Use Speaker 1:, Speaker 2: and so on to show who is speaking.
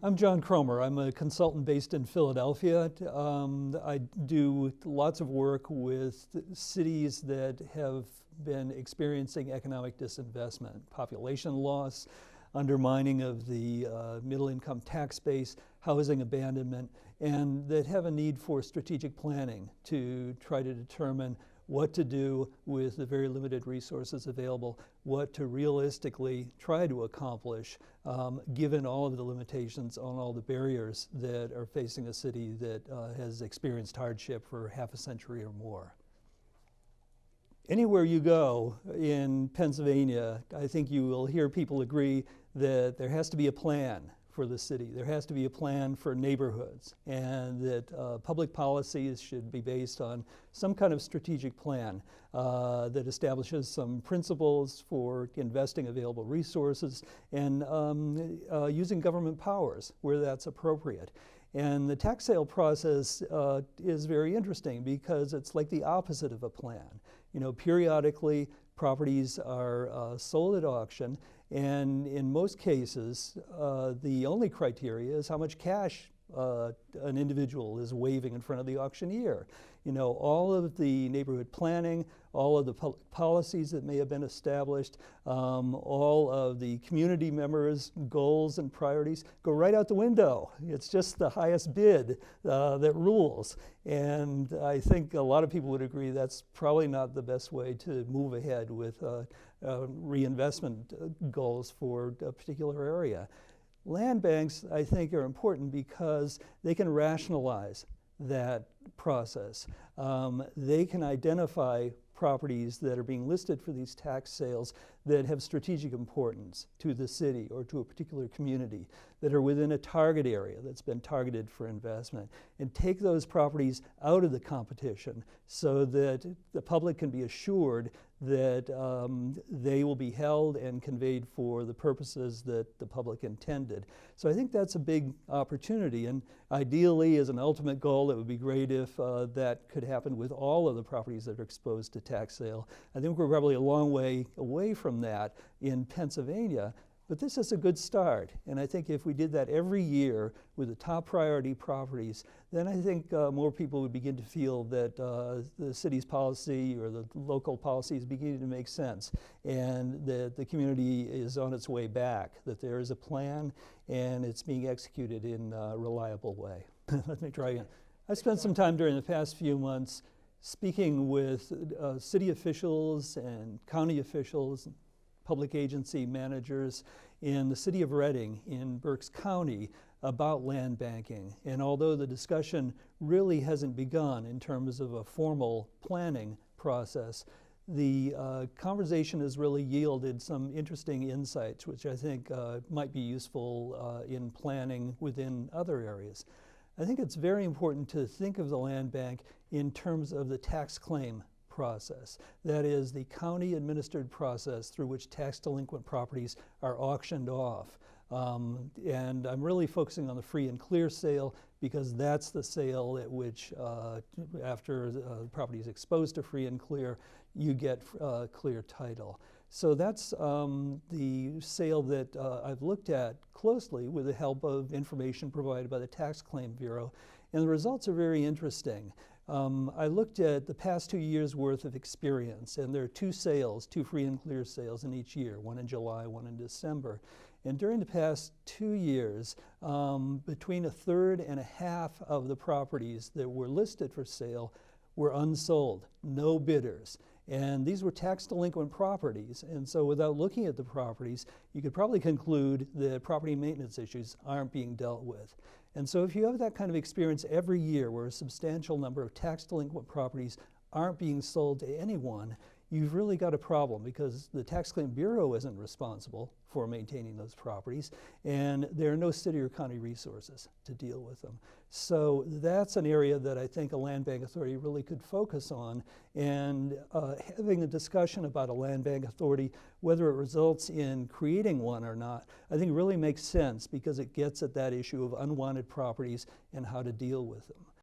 Speaker 1: I'm John Kromer. I'm a consultant based in Philadelphia. I do lots of work with cities that have been experiencing economic disinvestment, population loss, undermining of the middle-income tax base, housing abandonment, and that have a need for strategic planning to try to determine what to do with the very limited resources available, what to realistically try to accomplish, given all of the limitations on all the barriers that are facing a city that has experienced hardship for half a century or more. Anywhere you go in Pennsylvania, I think you will hear people agree that there has to be a plan for the city. There has to be a plan for neighborhoods, and that public policies should be based on some kind of strategic plan that establishes some principles for investing available resources and using government powers where that's appropriate. And the tax sale process is very interesting because it's like the opposite of a plan. You know, periodically properties are sold at auction, and in most cases, the only criteria is how much cash an individual is waving in front of the auctioneer. You know, all of the neighborhood planning, all of the policies that may have been established, all of the community members' goals and priorities go right out the window. It's just the highest bid that rules. And I think a lot of people would agree that's probably not the best way to move ahead with reinvestment goals for a particular area. Land banks, I think, are important because they can rationalize that process. They can identify properties that are being listed for these tax sales that have strategic importance to the city or to a particular community, that are within a target area that's been targeted for investment, and take those properties out of the competition so that the public can be assured that they will be held and conveyed for the purposes that the public intended. So I think that's a big opportunity, and ideally, as an ultimate goal, it would be great if that could happen with all of the properties that are exposed to tax sale. I think we're probably a long way away from that in Pennsylvania, but this is a good start. And I think if we did that every year with the top priority properties, then I think more people would begin to feel that the city's policy or the local policy is beginning to make sense, and that the community is on its way back, that there is a plan and it's being executed in a reliable way. Let me try again. I spent some time during the past few months speaking with city officials and county officials, public agency managers in the city of Reading in Berks County about land banking. And although the discussion really hasn't begun in terms of a formal planning process, the conversation has really yielded some interesting insights, which I think might be useful in planning within other areas. I think it's very important to think of the land bank in terms of the tax claim process. That is the county administered process through which tax delinquent properties are auctioned off. And I'm really focusing on the free and clear sale because that's the sale at which, after the property is exposed to free and clear, you get clear title. So that's the sale that I've looked at closely with the help of information provided by the Tax Claim Bureau, and the results are very interesting. I looked at the past 2 years' worth of experience, and there are two sales, two free and clear sales in each year, one in July, one in December. And during the past 2 years, between a third and a half of the properties that were listed for sale were unsold, no bidders. And these were tax delinquent properties, and so without looking at the properties, you could probably conclude that property maintenance issues aren't being dealt with. And so if you have that kind of experience every year where a substantial number of tax delinquent properties aren't being sold to anyone, you've really got a problem because the Tax Claim Bureau isn't responsible for maintaining those properties, and there are no city or county resources to deal with them. So that's an area that I think a land bank authority really could focus on, and having a discussion about a land bank authority, whether it results in creating one or not, I think really makes sense because it gets at that issue of unwanted properties and how to deal with them.